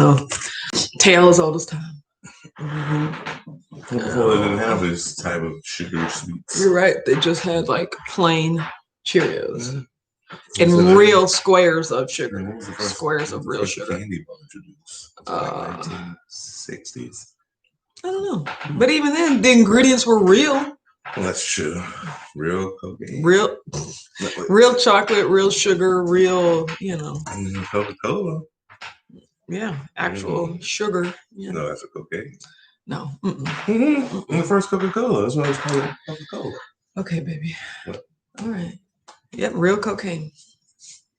Oh, tale as old as time. Before they didn't have this type of sugar sweets. You're right. They just had like plain Cheerios and So real squares of sugar. What was the first, Squares of real sugar. Candy bar introduced? Like 1960s. I don't know. But even then, the ingredients were real. Well, that's true. Real cocaine. Real chocolate, real sugar, real, And Coca-Cola. Yeah, actual sugar. Yeah. No, that's a cocaine. No. The first Coca-Cola. That's why it's called Coca-Cola. Okay, baby. What? All right. Yep, real cocaine.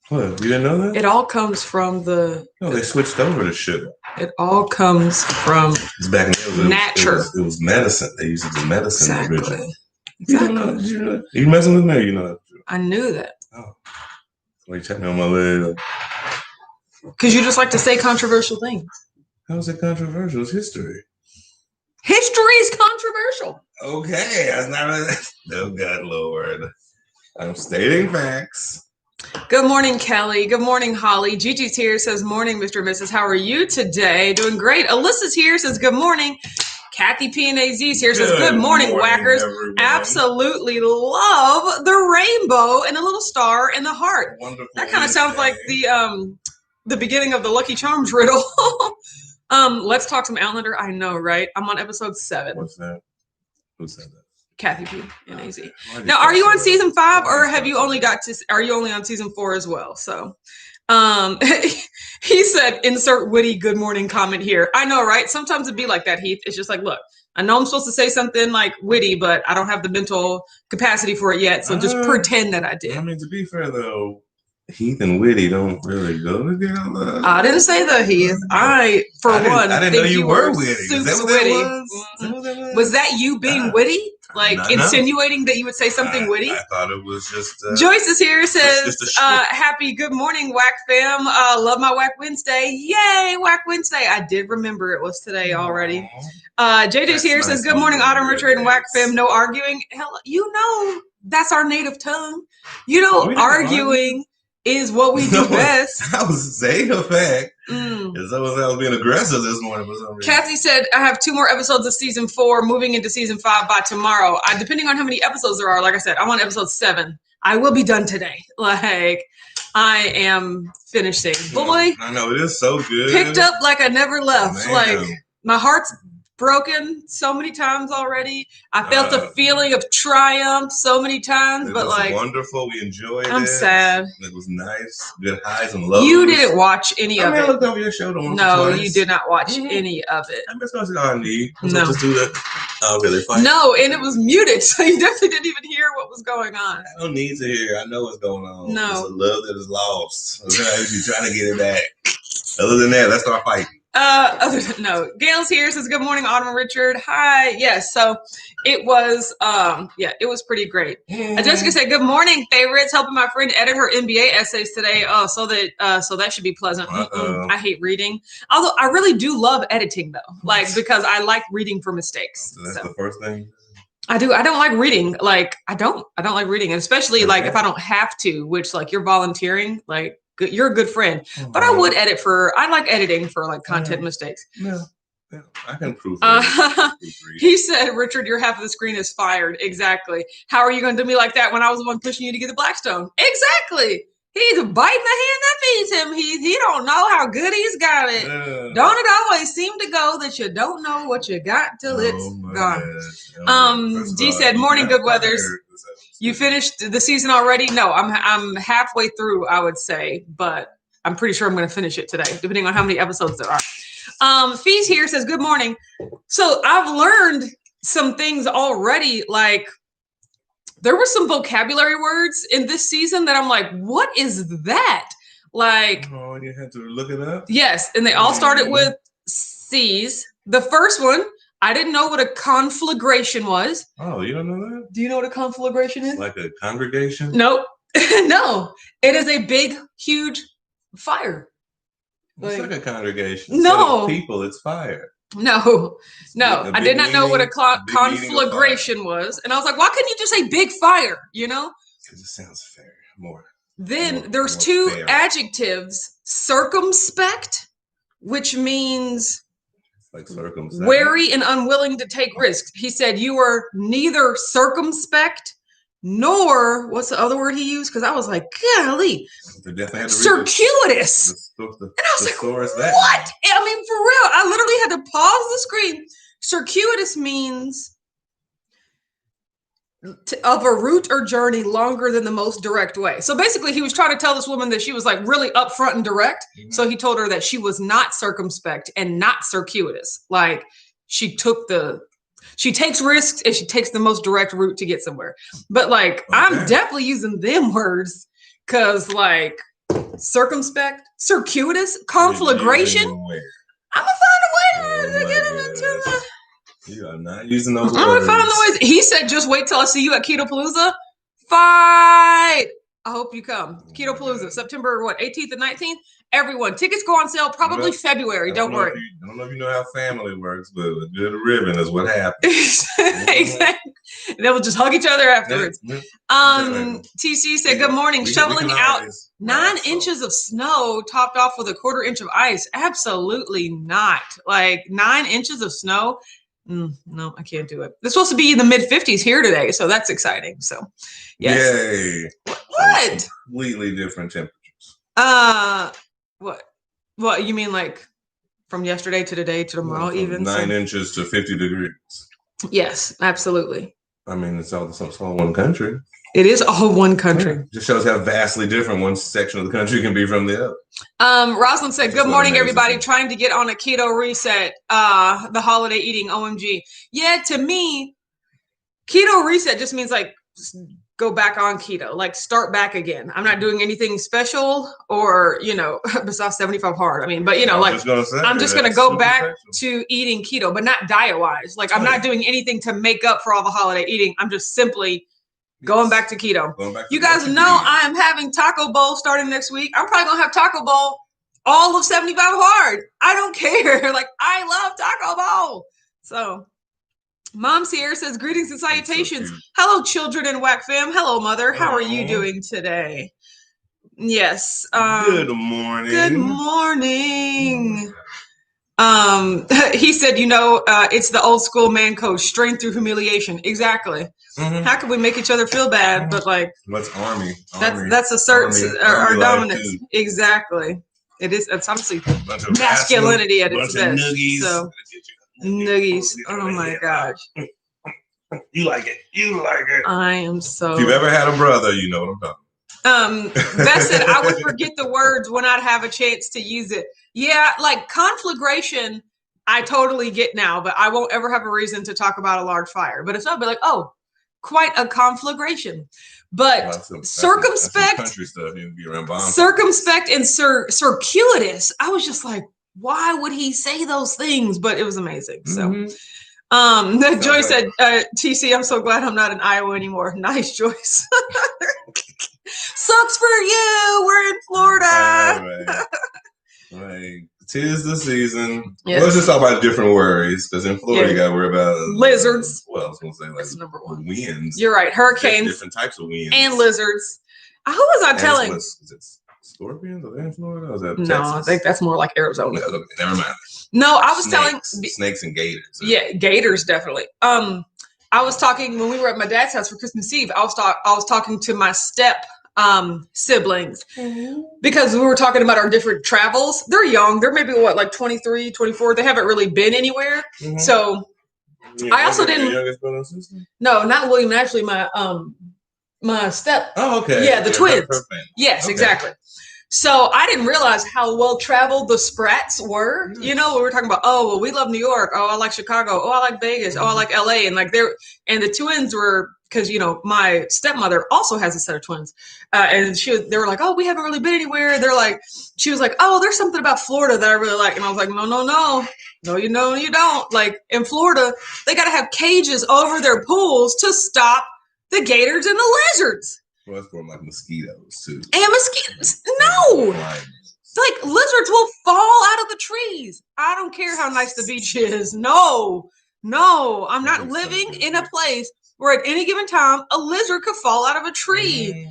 What? You didn't know that? It all comes from the... No, they switched over to sugar. It all comes from back in nature. It was medicine. They used to do medicine originally. Exactly. You know that? You messing with me or you know that? I knew that. Oh. Why you checking on my leg? Because you just like to say controversial things. How is it controversial? It's history. History is controversial. Okay. That's not Oh, God, Lord. I'm stating facts. Good morning, Kelly. Good morning, Holly. Gigi's here, says, morning, Mr. and Mrs. How are you today? Doing great. Alyssa's here, says, good morning. Kathy P&AZ's here, says, good morning, whackers. Everyone. Absolutely love the rainbow and a little star in the heart. Wonderful. That kind of sounds like the beginning of the Lucky Charms riddle. Let's talk some Outlander. I know, right? I'm on episode 7. What's that? Who said that? Kathy P and AZ. Now, are you on season 5 or have you only are you only on season 4 as well? So, he said, insert witty good morning comment here. I know, right? Sometimes it'd be like that, Heath. It's just like, look, I know I'm supposed to say something like witty, but I don't have the mental capacity for it yet. So just pretend that I did. I mean, to be fair though, Heath and witty don't really go together. I didn't say that, Heath. I didn't know you were witty. Is that what witty. Was that you being witty? Like insinuating that you would say something witty? I thought it was just... Joyce is here, says, happy good morning, Whack fam. Love my Whack Wednesday. Yay, Whack Wednesday. I did remember it was today already. JJ's here, says, good morning, Autumn, Richard, and Whack fam. No arguing. Hell, that's our native tongue. Arguing is what we do best. I was saying a fact. As I was being aggressive this morning for some reason. Kathy said, I have 2 more episodes of season 4 moving into season 5 by tomorrow. Depending on how many episodes there are, like I said, I'm on episode 7. I will be done today. Like, I am finishing. Boy, I know, it is so good. Picked up like I never left. Man. Like, my heart's broken so many times already. I felt the feeling of triumph so many times, but like wonderful. We enjoyed it. I'm sad. It was nice. Good highs and lows. You didn't watch any of it. I looked over your show. No, you did not watch any of it. I'm just going to I need. No. Just do that. Oh, really? Fine. No, and it was muted, so you definitely didn't even hear what was going on. I don't need to hear. I know what's going on. No. It's a love that is lost. Okay, you're trying to get it back. Other than that, let's start fighting. Gail's here, says good morning, Autumn and Richard. Hi. Yes, so it was it was pretty great. Jessica said good morning, favorites, helping my friend edit her MBA essays today. So that should be pleasant. I hate reading, although I really do love editing though, like because I like reading for mistakes. So that's the first thing I do. I don't like reading. Like I don't like reading, and especially like if I don't have to, which like you're volunteering, like you're a good friend, but I would I like editing for like content mistakes. Yeah, I can prove He said, Richard, your half of the screen is fired. Exactly. How are you going to do me like that when I was the one pushing you to get the Blackstone? Exactly. He's biting the hand that feeds him. He don't know how good he's got it. Don't it always seem to go that you don't know what you got till it's gone? Dee said, morning, good weathers. You finished the season already? No, I'm halfway through, I would say, but I'm pretty sure I'm going to finish it today, depending on how many episodes there are. Fee's here, says, good morning. So I've learned some things already, like there were some vocabulary words in this season that I'm like, what is that? Like, oh, you had to look it up? Yes, and they all started with C's. The first one, I didn't know what a conflagration was. Oh, you don't know that? Do you know what a conflagration is? Like a congregation? Nope. No. It is a big, huge fire. It's like a congregation. No. People, it's fire. No. I did not know what a conflagration was. And I was like, why couldn't you just say big fire, Because it sounds fair. More. Then there's 2 adjectives, circumspect which means like circumcised, wary and unwilling to take risks. He said you are neither circumspect nor, what's the other word he used? Because I was like, golly, circuitous. And I was like, what? I mean, for real, I literally had to pause the screen. Circuitous means of a route or journey longer than the most direct way. So basically, he was trying to tell this woman that she was like really upfront and direct. Mm-hmm. So he told her that she was not circumspect and not circuitous. Like she takes risks and she takes the most direct route to get somewhere. But like, okay. I'm definitely using them words because like circumspect, circuitous, conflagration. I'm gonna find a way to get him into the. You are not using those words. I'm gonna find the ways. He said, "Just wait till I see you at Keto Palooza." Fight! I hope you come. Keto Palooza, September 18th and 19th. Everyone, tickets go on sale probably February. Don't worry. I don't know if you know how family works, but a good ribbon is what happens. Exactly. They will just hug each other afterwards. TC said, "Good morning. Shoveling out 9 inches of snow, topped off with a 1/4 inch of ice. Absolutely not. Like 9 inches of snow." No, I can't do it. It's supposed to be in the mid-50s here today, so that's exciting. So, yes. Yay! What? Completely different temperatures. What you mean, like from yesterday to today to tomorrow, even 9 inches to 50 degrees? Yes, absolutely. I mean, it's all one country. It is all one country. Yeah. Just shows how vastly different one section of the country can be from the other. Rosalind said, "Good morning, everybody. Trying to get on a keto reset. The holiday eating, OMG. Yeah, to me, keto reset just means like go back on keto, like start back again. I'm not doing anything special or, besides 75 hard. I mean, but I'm just going to go back to eating keto, but not diet wise. Like I'm not doing anything to make up for all the holiday eating. I'm just simply going back to keto. You guys know I am having Taco Bowl starting next week. I'm probably going to have Taco Bowl all of 75 hard. I don't care. Like I love Taco Bowl. So Mom Sierra says, "Greetings and salutations. So hello, children and WAC fam. Hello, mother. How are you doing today?" Yes. Good morning. Good morning. He said, it's the old school man code, strength through humiliation. Exactly. Mm-hmm. How can we make each other feel bad? But like, what's army? That's a certain our dominance. Too. Exactly. It is. It's obviously masculinity at its best. So. Nuggies. Oh my gosh. You like it. I am so. If you've ever had a brother, you know what I'm talking about. Beth said, "I would forget the words when I'd have a chance to use it." Yeah, like conflagration, I totally get now, but I won't ever have a reason to talk about a large fire. But it's not be like, oh, quite a conflagration. But circumspect, country stuff, you be around bombs. Circumspect and circuitous. I was just like, why would he say those things? But it was amazing. So, Joyce said, "TC, I'm so glad I'm not in Iowa anymore." Nice, Joyce. Sucks for you. We're in Florida. Right. 'Tis the season. Yes. Let's just talk about different worries, because in Florida you got to worry about lizards. Well, I was going to say that's number one. Winds. You're right. Hurricanes. Different types of winds and lizards. Who was I telling? Is it scorpions? Are they in Florida? Or is that no, Texas? I think that's more like Arizona. No, okay, never mind. No, I was telling snakes and gators. Yeah, gators definitely. I was talking when we were at my dad's house for Christmas Eve. I was talking to my step siblings because we were talking about our different travels. They're young. They're maybe like 23, 24. They haven't really been anywhere. Mm-hmm. So I also didn't. Your youngest brother and sister? No, not William. Actually, my step. Oh, okay. Yeah, the twins. Yes, okay. Exactly. So I didn't realize how well traveled the Sprats were. Mm-hmm. We were talking about, we love New York. Oh, I like Chicago. Oh, I like Vegas. Mm-hmm. Oh, I like LA. And like and the twins were, because my stepmother also has a set of twins, and they were like, oh, we haven't really been anywhere. They're like, she was like, oh, there's something about Florida that I really like, and I was like, no, you don't. Like in Florida, they got to have cages over their pools to stop the gators and the lizards. Well, that's more like mosquitoes too. And mosquitoes, no. Like lizards will fall out of the trees. I don't care how nice the beach is. No, I'm not living in a place where at any given time, a lizard could fall out of a tree.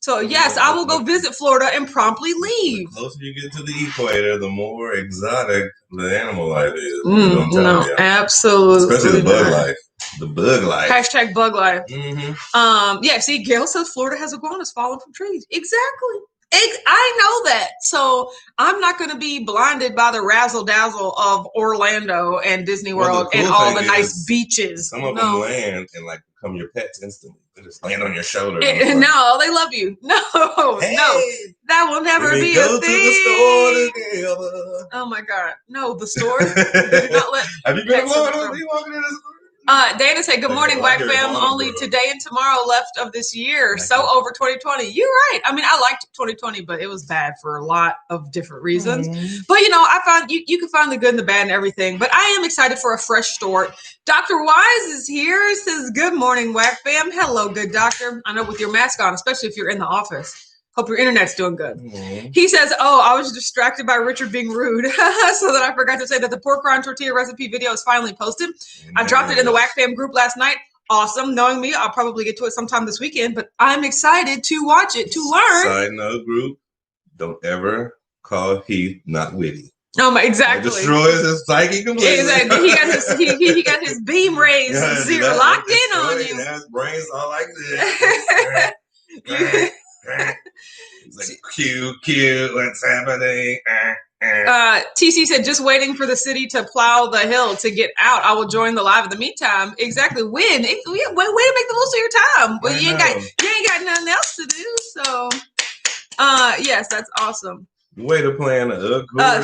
So, yes, I will go visit Florida and promptly leave. The closer you get to the equator, the more exotic the animal life is. No, absolutely. Especially the bug life. The bug life. Hashtag bug life. Yeah, see, Gail says Florida has iguanas falling from trees. Exactly. I know that. So I'm not going to be blinded by the razzle dazzle of Orlando and Disney World and all the nice beaches. Some of them land and like become your pets instantly. They just land on your shoulder. No, they love you. No, that will never be a thing. Go to the store together. Oh my God. No, the store? Have you been to Florida? Are you walking in the store? Dana said, good morning, Whack Fam. Only today and tomorrow left of this year. So over 2020. You're right. I mean, I liked 2020, but it was bad for a lot of different reasons. But, I found you can find the good and the bad and everything. But I am excited for a fresh start. Dr. Wise is here. Says, good morning, Whack Fam. Hello, good doctor. I know with your mask on, especially if you're in the office. Hope your internet's doing good. He says, I was distracted by Richard being rude so that I forgot to say that the pork rind tortilla recipe video is finally posted. I dropped it in the Whack Fam group last night. Awesome. Knowing me, I'll probably get to it sometime this weekend, but I'm excited to watch it, to learn. Side note group, don't ever call Heath not witty. Exactly. It destroys his psyche completely. Exactly. He got his beam raised locked in on you. His brain's all like this. It's like, cute, what's happening? TC said, just waiting for the city to plow the hill to get out. I will join the live in the meantime. Exactly. Way to make the most of your time. But you ain't got nothing else to do. So, yes, that's awesome. Way to plan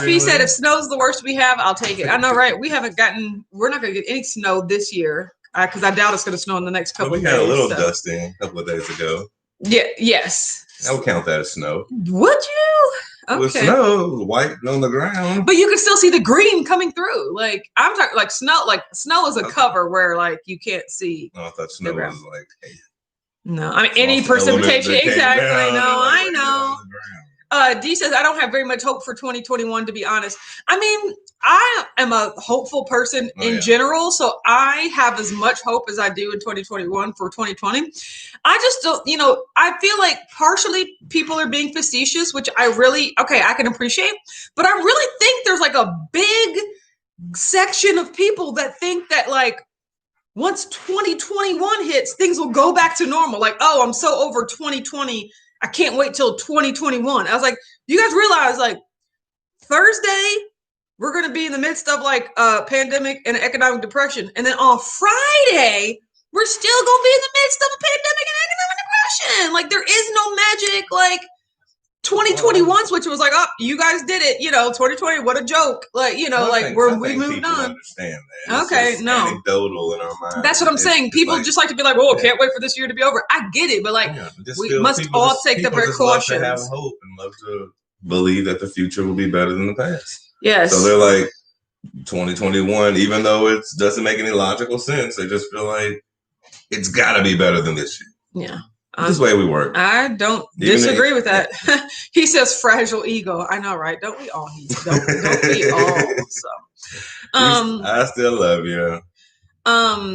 Fee said, if snow's the worst we have, I'll take it. I know, right? We're not going to get any snow this year because I doubt it's going to snow in the next couple of days. We had a little dusting a couple of days ago. Yeah. Yes. I would count that as snow. Would you? Okay. With snow, white on the ground. But you can still see the green coming through. Like I'm talking, like snow. Like snow is a cover where like you can't see. Oh, I thought snow was like. Hey, no, I mean any precipitation. Exactly. No, I know. D says, I don't have very much hope for 2021, to be honest. I mean, I am a hopeful person in general, so I have as much hope as I do in 2021 for 2020. I just don't, I feel like partially people are being facetious, which I can appreciate, but I really think there's like a big section of people that think that like once 2021 hits, things will go back to normal. Like, oh, I'm so over 2020. I can't wait till 2021. I was like, you guys realize like Thursday, we're going to be in the midst of like a pandemic and an economic depression. And then on Friday, we're still going to be in the midst of a pandemic and economic depression. Like there is no magic, like 2021 switch. It was like, oh, you guys did it. 2020, what a joke. Like, we moved on. Understand that. Okay, no. Anecdotal in our mind. That's what I'm saying. People just like to be like, oh, can't wait for this year to be over. I get it, but like, we must all take the precautions. Love to have hope and love to believe that the future will be better than the past. Yes. So they're like, 2021, even though it doesn't make any logical sense, they just feel like it's got to be better than this year. Yeah. This way we work. I don't disagree with that. He says fragile ego. I know, right? Don't we all? Don't we all? So, I still love you.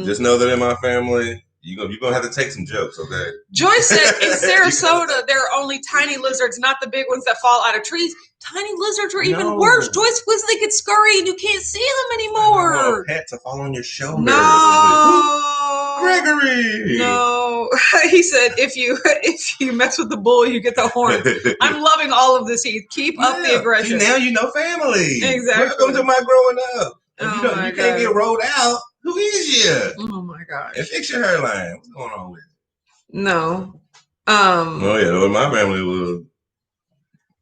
Just know that in my family, you're gonna have to take some jokes, okay? Joyce said in Sarasota there are only tiny lizards, not the big ones that fall out of trees. Tiny lizards are even worse. Joyce was they could scurry and you can't see them anymore. I want a pet to fall on your shoulder. No, Gregory. No, he said if you mess with the bull, you get the horn. I'm loving all of this. Heath. Keep up the aggression. See, now you know family. Exactly. Welcome to my growing up. You can't get rolled out. Who is you? Oh my gosh. And fix your hairline. What's going on with it? No. My family was.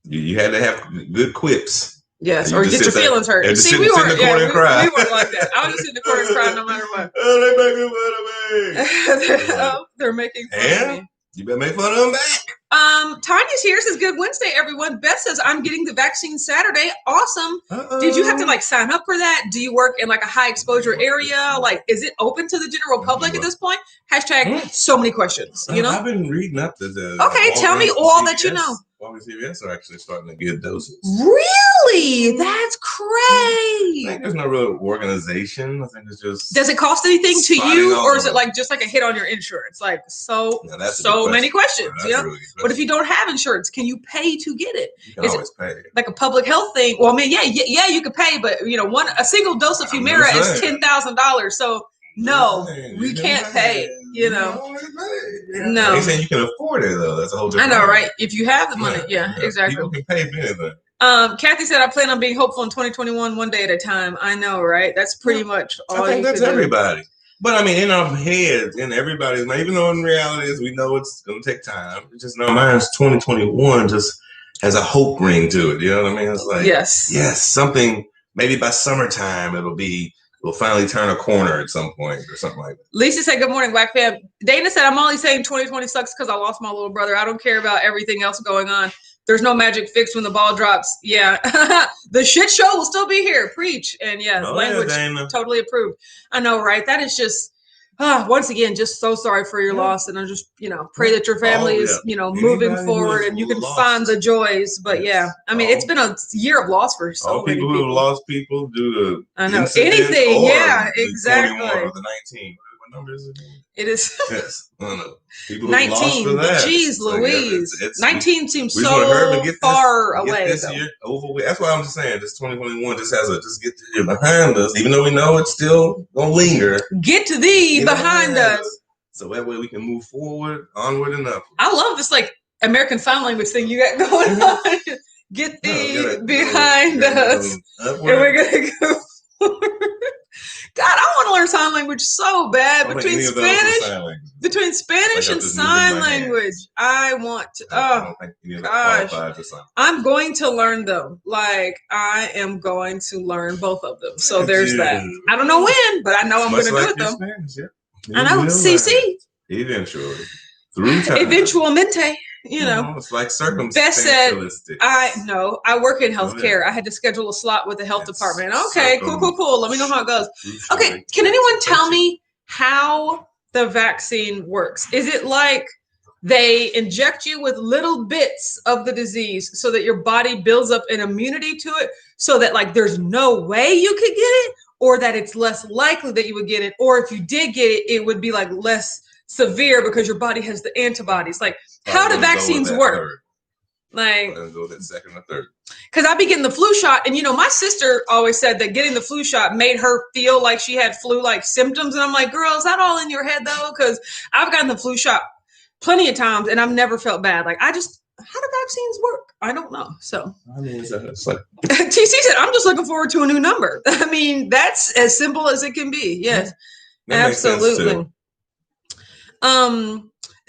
You had to have good quips. Yes, or get your feelings hurt. See, we weren't like that. I was just in the corner and cry no matter what. Oh, they making fun of me. They're making fun of me. You better make fun of them back. Tanya's here, says good Wednesday, everyone. Beth says I'm getting the vaccine Saturday. Awesome. Did you have to sign up for that? Do you work in a high exposure area? Is it open to the general public at this point? Hashtag so many questions. I've been reading up the okay, tell me all that you know. Walgreens CVS are actually starting to get doses. Really? That's crazy. think there's no real organization. I think it's just. Does it cost anything to you, or is it like just like a hit on your insurance? Like so many questions. Yeah. Really what if you don't have insurance? Can you pay to get it? You can always pay. Like a public health thing? Well, I mean, yeah, you could pay, but a single dose of Humira is $10,000. So no, we can't pay. No. I ain't saying you can afford it though. That's a whole different. I know, right? If you have the money, yeah, exactly. People can pay for anything. Kathy said, I plan on being hopeful in 2021, one day at a time. I know, right? That's pretty much all I think that's everybody. But I mean, in our heads, in everybody's mind, even though in reality we know it's going to take time. It's just no, mine's 2021 just has a hope ring to it. You know what I mean? It's like, yes, something, maybe by summertime we'll finally turn a corner at some point or something like that. Lisa said, good morning, Black Fam. Dana said, I'm only saying 2020 sucks because I lost my little brother. I don't care about everything else going on. There's no magic fix when the ball drops. Yeah. The shit show will still be here. Preach. And language totally approved. I know, right? That is just, once again, just so sorry for your loss. And I just, pray that your family is, moving forward and you can find the joys. But I mean, it's been a year of loss for so many people. All people who have lost people due to anything. Yeah, exactly. Or the 19. What number is it? It is. Yes. I don't know. People 19. Jeez Louise. It's 19 seems so far away. This year over with. That's why I'm just saying this 2021 just get the year behind us, even though we know it's still gonna linger. Get thee behind us. So that way we can move forward, onward and upward. I love this like American Sign Language thing you got going on. Get thee behind us. And we're gonna go forward. God, I want to learn sign language so bad. Between Spanish and sign language, I want to. Oh gosh, I'm going to learn them. Like I am going to learn both of them. So there's that. I don't know when, but I know I'm going to do it though. Spanish, I know. CC. Eventually, through time. Eventualmente. It's like circumstantialistic. Beth said, I work in healthcare. I had to schedule a slot with the health department. Okay, cool. Let me know how it goes. Okay, can anyone tell me how the vaccine works? Is it like they inject you with little bits of the disease so that your body builds up an immunity to it so that like there's no way you could get it, or that it's less likely that you would get it, or if you did get it, it would be like less severe because your body has the antibodies? Like, how do vaccines work? Like, go that second or third. Because I be getting the flu shot, and my sister always said that getting the flu shot made her feel like she had flu-like symptoms, and I'm like, girl, is that all in your head though? Because I've gotten the flu shot plenty of times, and I've never felt bad. Like, how do vaccines work? I don't know. So, I mean, it's like TC said, I'm just looking forward to a new number. I mean, that's as simple as it can be. Yes, absolutely.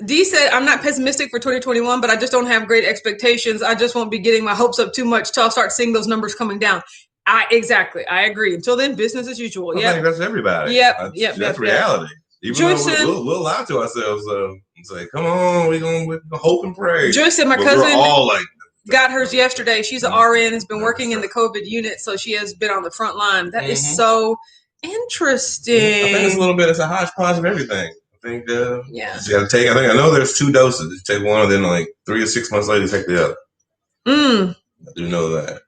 D said, I'm not pessimistic for 2021, but I just don't have great expectations. I just won't be getting my hopes up too much till I start seeing those numbers coming down. Exactly. I agree. Until then, business as usual. I think that's everybody. That's reality. Even though we'll lie to ourselves. It's like, come on, we're going to hope and pray. Joyce said, my cousin got hers yesterday. She's an RN, has been working in the COVID unit, so she has been on the front line. That is so interesting. I think it's a hodgepodge of everything. I think you got to take. I know there's 2 doses. You take one, and then like 3 or 6 months later, you take the other. I do know that.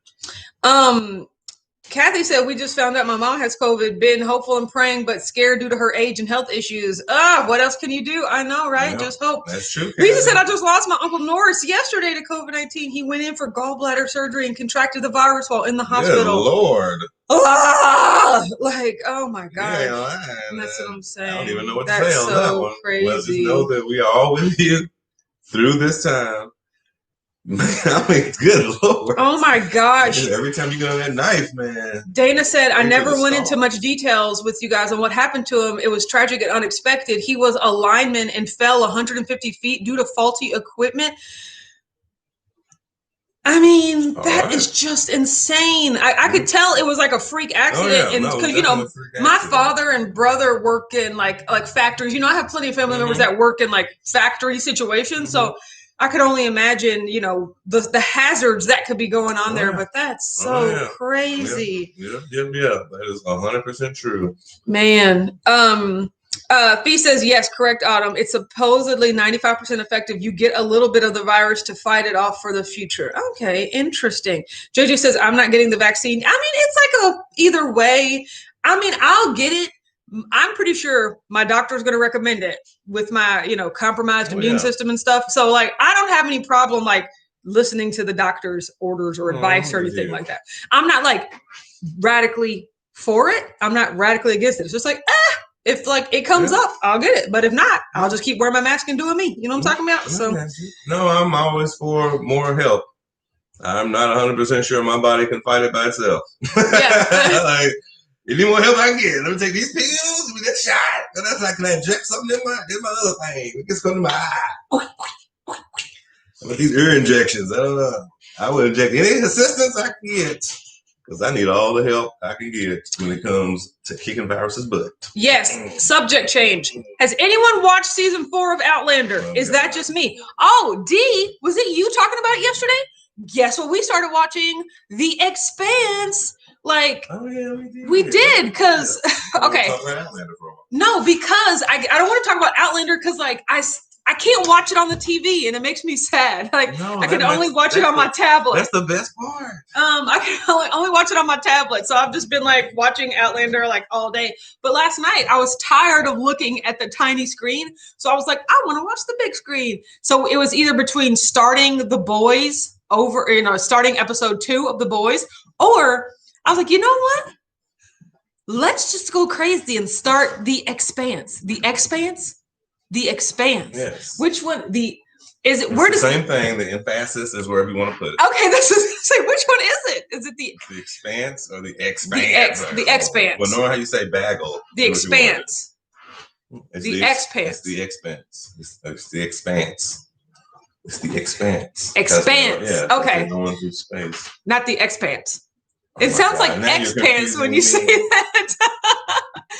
Kathy said, we just found out my mom has COVID. Been hopeful and praying, but scared due to her age and health issues. What else can you do? I know, right? Just hope. That's true. Lisa said, I just lost my Uncle Norris yesterday to COVID-19. He went in for gallbladder surgery and contracted the virus while in the hospital. Good Lord. Oh my God. That's what I'm saying. I don't even know what to say on that one. Crazy. Let's just know that we are all with you through this time. I mean, good Lord. Oh my gosh. Every time you get on that knife, man. Dana said, I never went into much details with you guys on what happened to him. It was tragic and unexpected. He was a lineman and fell 150 feet due to faulty equipment. I mean, that is just insane. I could tell it was like a freak accident. And because, my father and brother work in like factories. I have plenty of family members that work in like factory situations. So I could only imagine, the hazards that could be going on there, but that's so crazy. Yeah. That is 100% true. Man. Fee says, yes, correct, Autumn. It's supposedly 95% effective. You get a little bit of the virus to fight it off for the future. Okay, interesting. JJ says, I'm not getting the vaccine. I mean, it's like either way. I mean, I'll get it. I'm pretty sure my doctor's going to recommend it with my, compromised immune system and stuff. So, like, I don't have any problem, like, listening to the doctor's orders or advice or anything like that. I'm not, like, radically for it. I'm not radically against it. It's just like, if like it comes up, I'll get it. But if not, I'll just keep wearing my mask and doing me. You know what I'm talking about? So no, I'm always for more help. I'm not 100% sure my body can fight it by itself. Yeah. Like, if you want help, I can get it. Let me take these pills, give me that shot. And that's like, can I inject something in my other thing? It gets going to my eye. With these ear injections, I don't know. I would inject any assistance I can get. Because I need all the help I can get when it comes to kicking viruses' butt. Yes. Subject change. Has anyone watched season 4 of Outlander? Is that just me? Oh, D, was it you talking about it yesterday? Guess what? We started watching The Expanse. Like, we did. Because, okay. No, because I don't want to talk about Outlander because, like, I can't watch it on the TV, and it makes me sad. Like, I can only watch it on my tablet. That's the best part. I can only watch it on my tablet, so I've just been like watching Outlander like all day. But last night I was tired of looking at the tiny screen, so I was like, I want to watch the big screen. So it was either between starting The Boys starting episode 2 of The Boys, or I was like, you know what? Let's just go crazy and start The Expanse. The Expanse. The Expanse. Yes. Which one? It's the same thing. The emphasis is wherever you want to put it. Okay, that's what I was gonna say. Which one is it? Is it the Expanse or the Expanse? The Expanse. Well, know how you say bagel. The Expanse. It's the Expanse. It's the Expanse. It's the Expanse. It's the Expanse. Expanse. Okay. Going through space. Not the Expanse. It sounds like Expanse when you say that.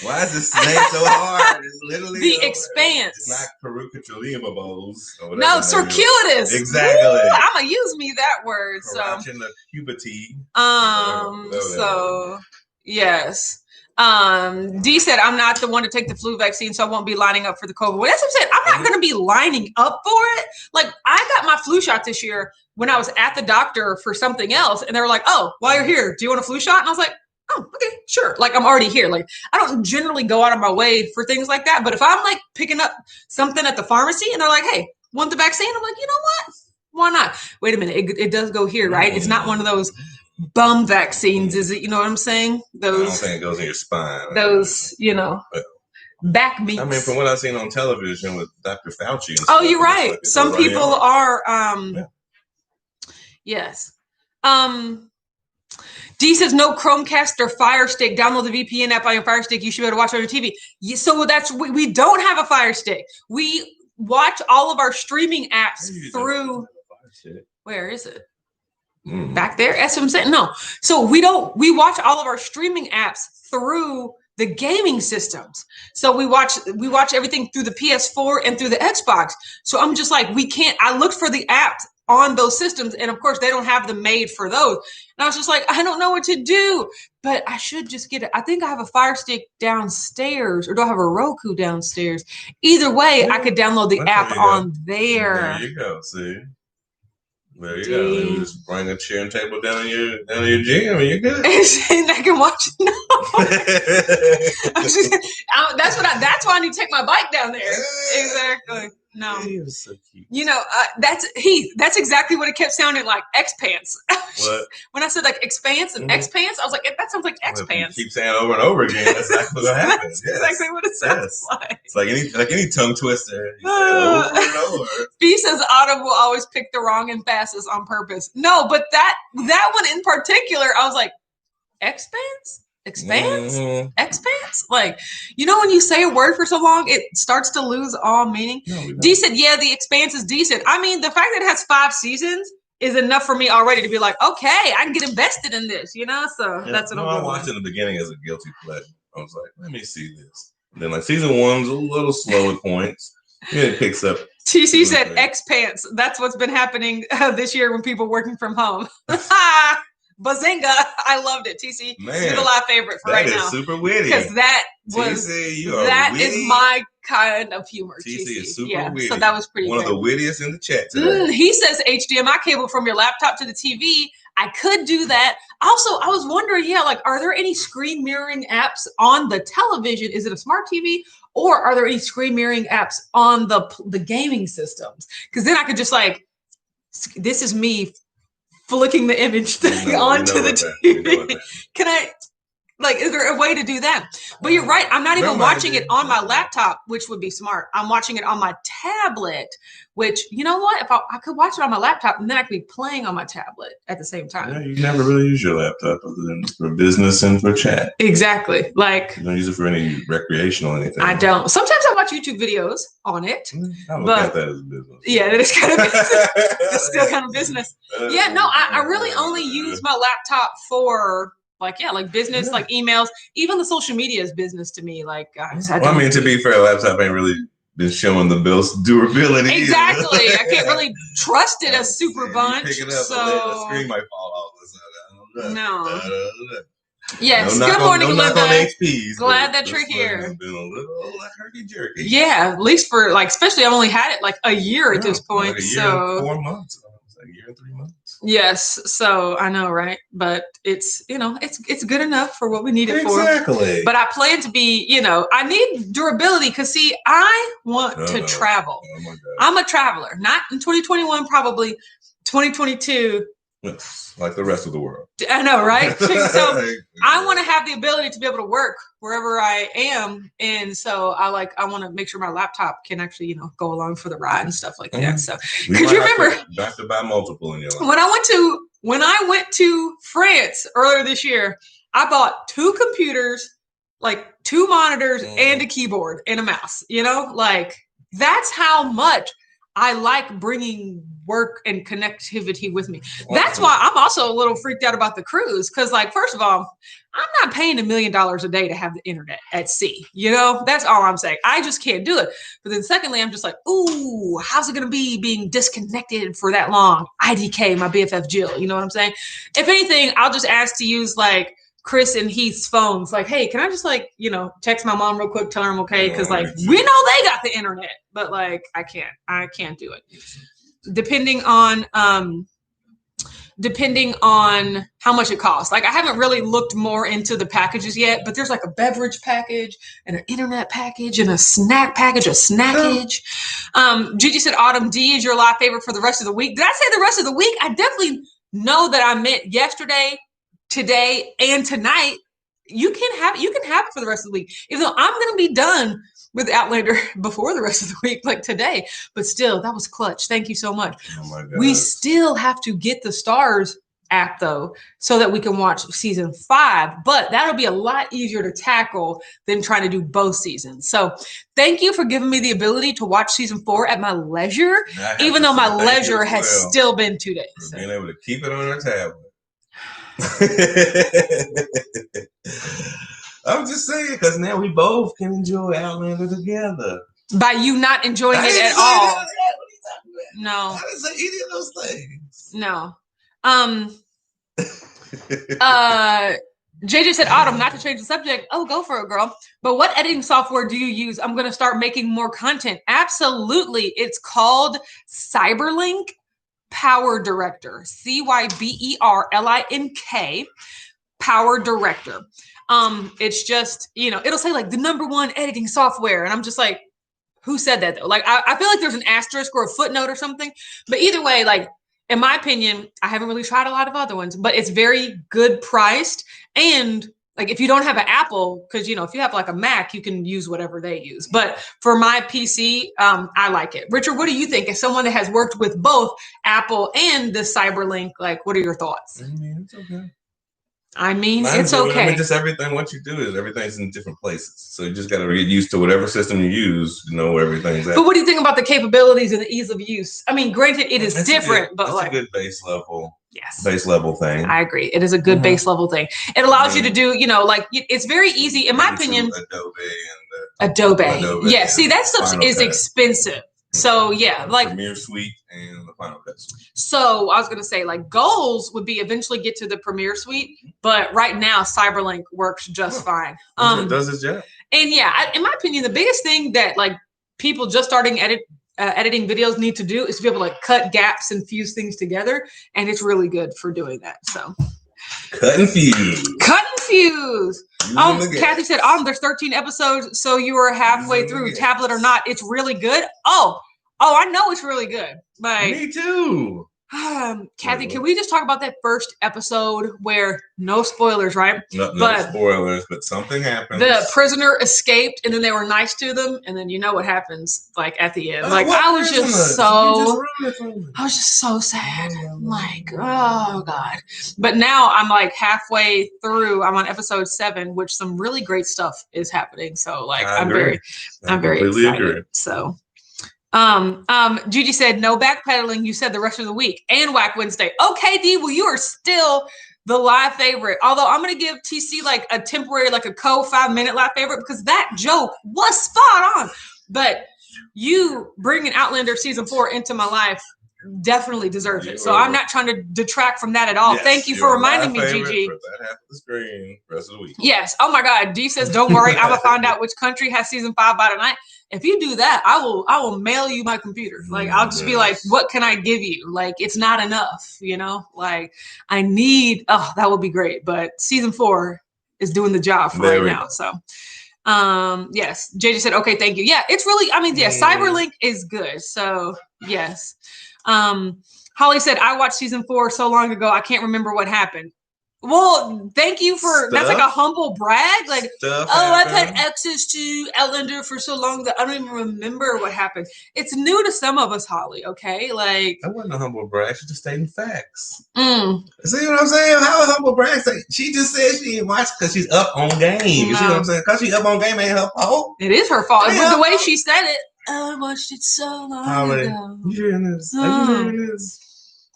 Why is this name so hard? It's literally The Expanse. It's not Perucatulibabos. No, circuitous. Exactly. Woo, I'm gonna use me that word. Watching the puberty. So yes. D said, I'm not the one to take the flu vaccine, so I won't be lining up for the COVID. Well, that's what I'm saying. I'm not going to be lining up for it. Like, I got my flu shot this year when I was at the doctor for something else, and they were like, oh, while you're here, do you want a flu shot? And I was like, oh, okay, sure. Like, I'm already here. Like, I don't generally go out of my way for things like that. But if I'm, like, picking up something at the pharmacy, and they're like, hey, want the vaccine? I'm like, you know what? Why not? Wait a minute. It does go here, right? It's not one of those bum vaccines, is it? You know what I'm saying? Those, I don't think it goes in your spine. Those, back meats. I mean, from what I've seen on television with Dr. Fauci. And stuff, you're right. Like some people are, yes. D says, no Chromecast or Fire Stick. Download the VPN app on your Fire Stick. You should be able to watch it on your TV. So we don't have a Fire Stick. We watch all of our streaming apps through. Where is it? Back there? That's what I'm saying. No. So we watch all of our streaming apps through the gaming systems. So we watch everything through the PS4 and through the Xbox. So I'm just like, I looked for the apps on those systems, and of course they don't have them made for those. And I was just like, I don't know what to do, but I should just get it. I think I have a Fire Stick downstairs, or do I have a Roku downstairs? Either way, I could download the app on there. There you go. See? There you go. You just bring a chair and table down in your gym, and you're good. And I can watch it. No. That's why I need to take my bike down there. Exactly. No. He was so cute. That's exactly what it kept sounding like. X-Pants. What? When I said like expanse and X-Pants, I was like, that sounds like X-Pants. Keep saying over and over again. That's exactly what happens. That's exactly what it sounds like. It's like any tongue twister. You say over and over. B says Autumn will always pick the wrong emphasis on purpose. No, but that one in particular, I was like, X-Pants? Expanse? Expanse? Like, when you say a word for so long, it starts to lose all meaning. No, decent. Yeah, The Expanse is decent. I mean, the fact that it has 5 seasons is enough for me already to be like, okay, I can get invested in this, So that's what I'm doing. I watched in the beginning as a guilty pleasure. I was like, let me see this. And then like season 1's a little slow at points. It picks up. TC said X-Pants. That's what's been happening this year when people working from home. Bazinga. I loved it. TC, you're the live favorite for right now. That is super witty. Because that is my kind of humor. TC is super witty. So that was pretty One of the wittiest in the chat today. He says HDMI cable from your laptop to the TV. I could do that. Also, I was wondering, are there any screen mirroring apps on the television? Is it a smart TV? Or are there any screen mirroring apps on the gaming systems? Because then I could just this is me flicking the image thing onto the TV. Can I, is there a way to do that? But you're right. I'm not even watching it on my laptop, which would be smart. I'm watching it on my tablet, which, you know what? If I could watch it on my laptop, and then I could be playing on my tablet at the same time. Yeah, you never really use your laptop other than for business and for chat. Exactly. You don't use it for any recreational anything. I don't. Sometimes I watch YouTube videos on it. I look at that as business. Yeah, it is kind of business. It's still kind of business. I really only use my laptop for business, emails, even the social media is business to me. To be fair, laptop ain't really been showing the bill's durability. Exactly. I can't really trust it a super bunch. Pick it up, the screen might fall off. I don't know. No. Yes. Good morning, Linda. HPs, glad that you're here. It's been a little herky-jerky. Yeah, at least for especially I've only had it a year at this point. A year and 4 months. A year and 3 months. Yes, so I know, right? But it's it's good enough for what we need it for. Exactly. But I plan to be, I need durability because I want to travel. Oh my God. I'm a traveler, not in 2021, probably 2022. Yes, like the rest of the world. I know, right? So I want to have the ability to be able to work wherever I am, and so I want to make sure my laptop can actually go along for the ride and stuff like that. So because you remember, you have to buy multiple in your life. When I went to France earlier this year, I bought 2 computers, 2 monitors, and a keyboard and a mouse. That's how much I like bringing work and connectivity with me. That's why I'm also a little freaked out about the cruise. Because first of all, I'm not paying $1 million a day to have the internet at sea. That's all I'm saying. I just can't do it. But then secondly, I'm just ooh, how's it going to be being disconnected for that long? IDK, my BFF Jill. You know what I'm saying? If anything, I'll just ask to use Chris and Heath's phones. Hey, can I just text my mom real quick, tell her I'm okay? Because we know they got the internet, but I can't do it. Depending on how much it costs. I haven't really looked more into the packages yet, but there's a beverage package and an internet package and a snack package, a snackage. Gigi said Autumn D is your live favorite for the rest of the week. Did I say the rest of the week? I definitely know that I meant yesterday, today, and tonight. You can have it for the rest of the week. Even though I'm going to be done with Outlander before the rest of the week, today. But still, that was clutch. Thank you so much. Oh my God. We still have to get the Stars app, though, so that we can watch season 5. But that'll be a lot easier to tackle than trying to do both seasons. So thank you for giving me the ability to watch season 4 at my leisure, even though my leisure has still been 2 days. For being able to keep it on our tablet. I'm just saying, because now we both can enjoy Outlander together. By you not enjoying it at all. No. I didn't say any of those things. No. JJ said, Autumn, not to change the subject. Oh, go for it, girl. But what editing software do you use? I'm going to start making more content. Absolutely. It's called Cyberlink Power Director. CYBERLINK Power Director. It's just, it'll say the #1 editing software. And I'm just who said that though? I feel there's an asterisk or a footnote or something, but either way, in my opinion, I haven't really tried a lot of other ones, but it's very good priced. And if you don't have an Apple, because, if you have a Mac, you can use whatever they use. But for my PC, I like it. Richard, what do you think? As someone that has worked with both Apple and the Cyberlink, what are your thoughts? It's okay. It's okay. Just everything, what you do is everything's in different places. So you just got to get used to whatever system you use to know where everything's at. But what do you think about the capabilities and the ease of use? Granted, it is different, but it's a good base level. Yes. Base level thing. I agree. It is a good base level thing. It allows you to do, it's very easy, in my opinion. Adobe. Yeah. See, that stuff is expensive. So yeah, Premiere Suite and Final Cut. So I was going to say, like, goals would be eventually get to the Premiere Suite, but right now Cyberlink works just fine. It does its job. And yeah, in my opinion, the biggest thing that like people just starting editing videos need to do is to be able to like cut gaps and fuse things together, and it's really good for doing that. So cut and fuse. Kathy said, there's 13 episodes, so you were halfway through, tablet or not. It's really good. Oh, I know it's really good. Like, me too. Kathy, can we just talk about that first episode where no spoilers, right? No spoilers, but something happened. The prisoner escaped, and then they were nice to them, and then you know what happens, like at the end. Like I was just so sad. Like, oh God. But now I'm like halfway through. I'm on episode 7, which some really great stuff is happening. So like I'm very excited. Agree. So Judy said no backpedaling. You said the rest of the week and Whack Wednesday. Okay, D. Well, you are still the live favorite. Although I'm gonna give TC like a temporary, like a 5-minute live favorite because that joke was spot on. But you bringing Outlander season 4 into my life definitely deserves it. So I'm not trying to detract from that at all. Yes, thank you for reminding me, Gigi. For that half of the screen, rest of the week. Yes. Oh my God. D says, don't worry. I'm gonna find out which country has season 5 by tonight. If you do that, I will mail you my computer. Like I'll just be like, what can I give you? Like it's not enough, you know. Like I need. Oh, that would be great. But season 4 is doing the job for right now. So, yes. JJ said, okay, thank you. Yeah, it's really. I mean, yeah, Cyberlink is good. So yes. Holly said, I watched season 4 so long ago, I can't remember what happened. Well, thank you for that's like a humble brag. Like, I've had access to Outlander for so long that I don't even remember what happened. It's new to some of us, Holly. Okay, like that wasn't a humble brag. She just stating facts. See what I'm saying? How a humble brag? She just said she didn't watch because she's up on game. You see what I'm saying? Because she's up on game ain't her fault. It is her fault. But the way she said it, I watched it so long ago. You hearing this? Are you hearing this?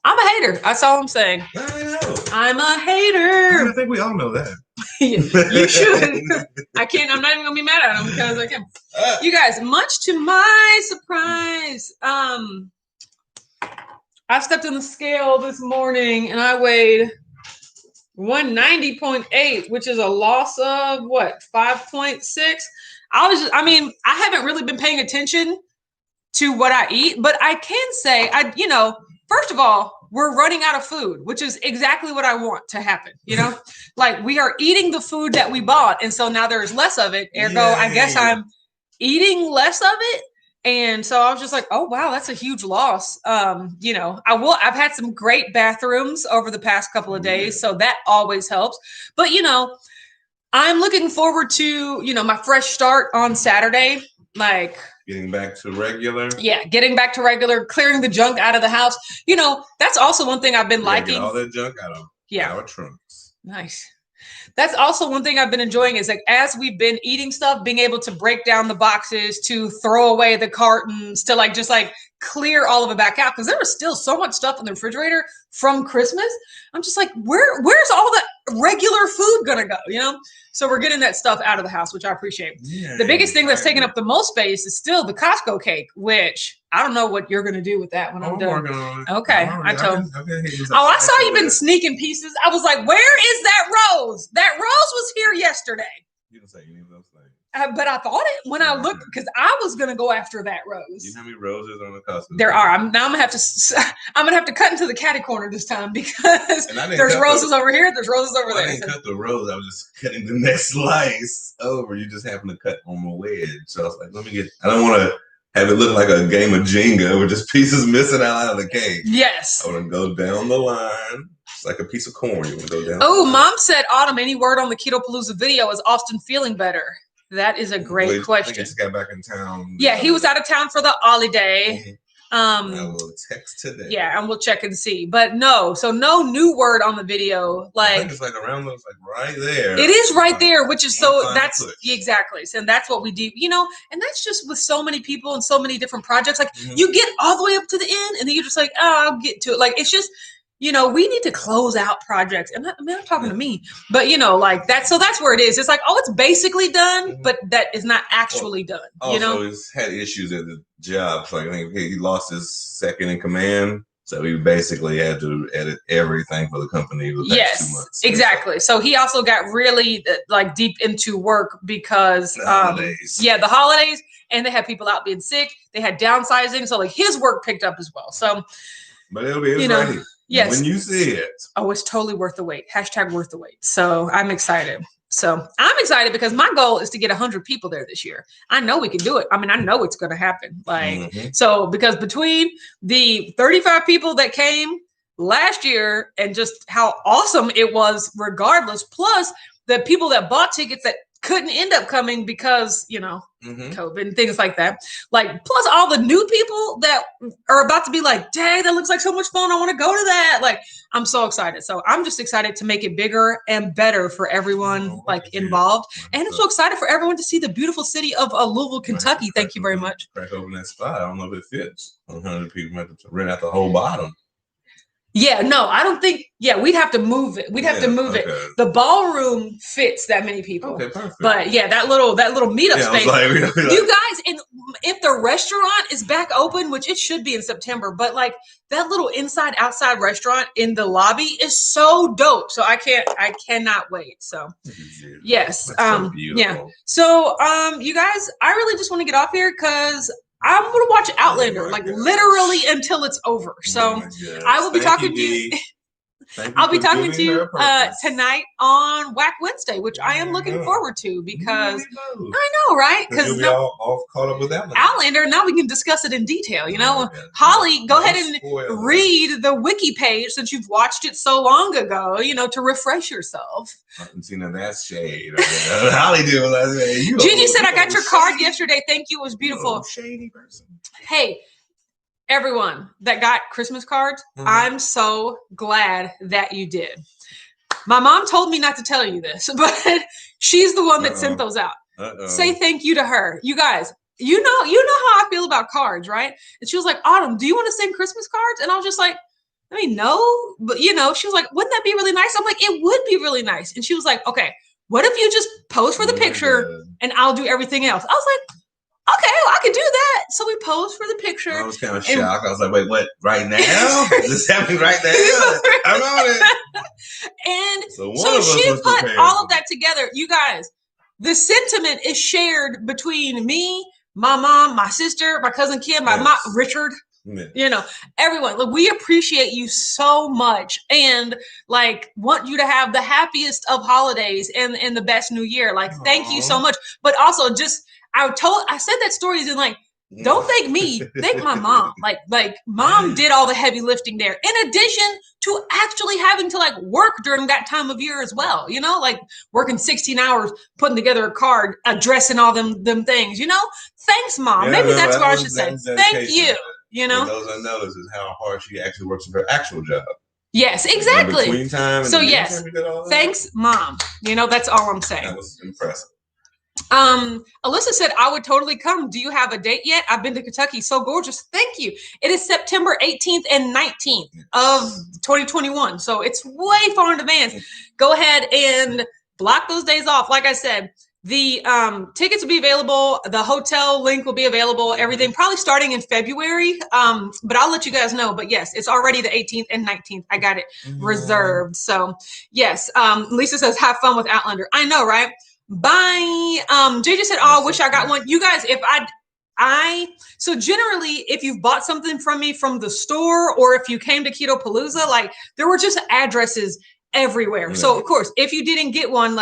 I'm a hater. That's all I'm saying. I know. I'm a hater. I think we all know that. You should. I'm not even gonna be mad at him because I can. You guys, much to my surprise, I stepped on the scale this morning and I weighed 190.8, which is a loss of what, 5.6. I haven't really been paying attention to what I eat, but I can say first of all, we're running out of food, which is exactly what I want to happen. You know, like we are eating the food that we bought. And so now there's less of it. Ergo, I guess I'm eating less of it. And so I was just like, oh, wow, that's a huge loss. I've had some great bathrooms over the past couple of days. So that always helps. But, I'm looking forward to, my fresh start on Saturday. Like, getting back to regular. Yeah, getting back to regular, clearing the junk out of the house. That's also one thing I've been liking. Get all that junk out of our trunks. Nice. That's also one thing I've been enjoying is like as we've been eating stuff, being able to break down the boxes, to throw away the cartons, to just clear all of it back out. Because there was still so much stuff in the refrigerator from Christmas. I'm just like, where's all that regular food gonna go? So we're getting that stuff out of the house, which I appreciate. Yeah, the biggest thing that's taking up the most space is still the Costco cake, which I don't know what you're going to do with that when I'm done. Working on it. Okay. I saw you been sneaking pieces. I was like, where is that rose? That rose was here yesterday. You didn't say any of those things. But I thought it when I looked because I was going to go after that rose. You know how many roses on the Costco? There are. I'm gonna have to cut into the catty corner this time because there's roses over here. There's roses over there. I didn't cut the rose. I was just cutting the next slice over. You just happened to cut on my wedge. So I was like, I don't want to have it look like a game of Jenga with just pieces missing out of the cake. Yes. I want to go down the line. It's like a piece of corn. You want to go down. Oh, Mom said, Autumn, any word on the Keto Palooza video? Is Austin feeling better? That is a great question. I think he just got back in town. Yeah, he was out of town for the holiday. I will text today. Yeah, and we'll check and see. But no new word on the video. I think it's around those, right there. It is right there, which is that's exactly. So that's what we do, and that's just with so many people and so many different projects. You get all the way up to the end and then you're just like, oh, I'll get to it. It's just, we need to close out projects. And I'm talking to me, but that. So that's where it is. It's like, oh, it's basically done, but that is not actually done. Also, he's had issues at the job. I think he lost his second in command. So we basically had to edit everything for the company the past 2 months. Exactly. So he also got really like deep into work because the holidays. The holidays, and they had people out being sick. They had downsizing, so like his work picked up as well. So, but it'll be right here. Yes. When you see it, it's totally worth the wait. # worth the wait. So I'm excited. So I'm excited because my goal is to get 100 people there this year. I know we can do it. I mean, I know it's going to happen. So because between the 35 people that came last year and just how awesome it was regardless, plus the people that bought tickets that couldn't end up coming because, COVID and things like that. Like, plus all the new people that are about to be like, dang, that looks like so much fun. I want to go to that. Like, I'm so excited. So I'm just excited to make it bigger and better for everyone involved. And I'm so excited for everyone to see the beautiful city of Louisville, Kentucky. Thank you very much. Crack open that spot. I don't know if it fits. 100 people have to rent out the whole bottom. Yeah, no, I don't think. Yeah, we'd have to move it. We'd have to move it. The ballroom fits that many people. Okay, perfect. But yeah, that little meetup space. You guys, and if the restaurant is back open, which it should be in September, but like that little inside outside restaurant in the lobby is so dope. So I cannot wait. So yes, so beautiful. So you guys, I really just want to get off here because I'm going to watch Outlander, literally until it's over. So I will be talking to you. I'll be talking to you tonight on Whack Wednesday, which I am looking forward to because I know, right? Because you'll be all caught up with Outlander. Now we can discuss it in detail. Holly, go ahead and read the wiki page since you've watched it so long ago. To refresh yourself. I haven't seen that shade. Holly did what I said. Gigi said, "I got your card yesterday. Thank you. It was beautiful." Shady person. Hey. Everyone that got Christmas cards, I'm so glad that you did. My mom told me not to tell you this, but she's the one that sent those out. Say thank you to her. You guys, you know how I feel about cards, right? And she was like, Autumn, do you want to send Christmas cards? And I was just like, I mean, no, but she was like, wouldn't that be really nice? I'm like, it would be really nice. And she was like, okay, what if you just pose for the picture and I'll do everything else? I was like, okay, well, I could do that. So we posed for the picture. I was kind of shocked. I was like, wait, what? Right now? Is this happening right now? I'm on it. And so she put all of that together. You guys, the sentiment is shared between me, my mom, my sister, my cousin Kim, my mom, Richard. Yeah. Everyone, look, we appreciate you so much and want you to have the happiest of holidays and the best new year. Thank you so much. But also I said that story is don't thank me, thank my mom. Mom did all the heavy lifting there. In addition to actually having to work during that time of year as well, working 16 hours, putting together a card, addressing all them things, thanks mom. Maybe that's what I should say. Thank you. Those unknowns is how hard she actually works in her actual job. Yes, exactly. Between time and so yes, thanks mom. That's all I'm saying. That was impressive. Alyssa said, I would totally come. Do you have a date yet? I've been to Kentucky. So gorgeous. Thank you. It is September 18th and 19th of 2021. So it's way far in advance. Go ahead and block those days off. Like I said, the tickets will be available. The hotel link will be available. Everything probably starting in February. But I'll let you guys know. But yes, it's already the 18th and 19th. I got it reserved. So yes, Lisa says, have fun with Outlander. I know, right? Bye. JJ said, oh, I wish I got one. You guys, if so generally, if you've bought something from me from the store or if you came to Keto Palooza, there were just addresses everywhere. Yeah. So of course, if you didn't get one,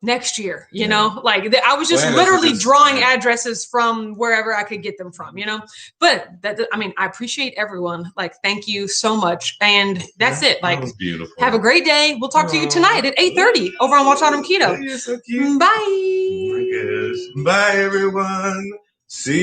next year, I was just literally drawing addresses from wherever I could get them from, but I appreciate everyone. Thank you so much. And that's it. That was beautiful. Have a great day. We'll talk to you tonight at 8:30 over on Watch Autumn Keto. You're so cute. Bye. Oh my gosh. Bye everyone. See you.